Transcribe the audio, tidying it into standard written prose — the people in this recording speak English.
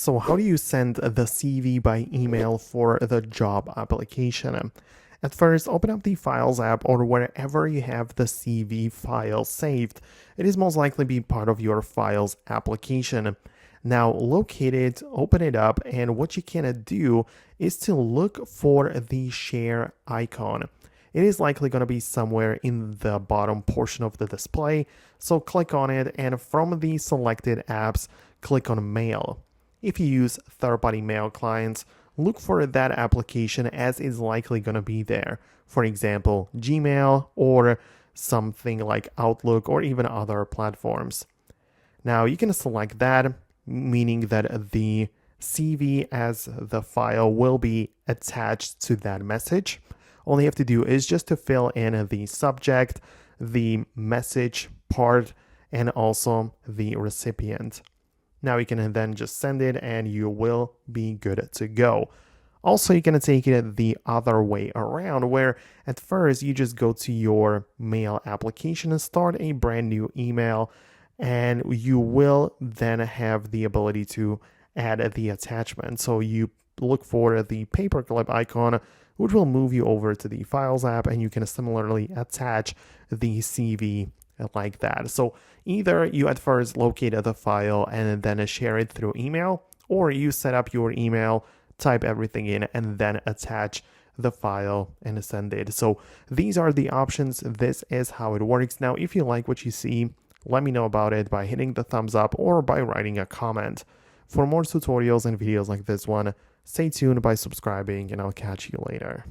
So how do you send the CV by email for the job application? At first, open up the Files app or wherever you have the CV file saved. It is most likely be part of your Files application. Now locate it, open it up, and what you can do is to look for the share icon. It is likely going to be somewhere in the bottom portion of the display, so click on it, and from the selected apps, click on Mail. If you use third-party mail clients, look for that application as it's likely going to be there. For example, Gmail or something like Outlook or even other platforms. Now you can select that, meaning that the CV as the file will be attached to that message. All you have to do is just to fill in the subject, the message part, and also the recipient. Now you can then just send it and you will be good to go. Also, you can take it the other way around, where at first you just go to your mail application and start a brand new email, and you will then have the ability to add the attachment. So you look for the paperclip icon, which will move you over to the Files app, and you can similarly attach the CV like that. So either you at first locate the file and then share it through email, or you set up your email, type everything in, and then attach the file and send it. So these are the options. This is how it works. Now, if you like what you see, let me know about it by hitting the thumbs up or by writing a comment. For more tutorials and videos like this one, stay tuned by subscribing, and I'll catch you later.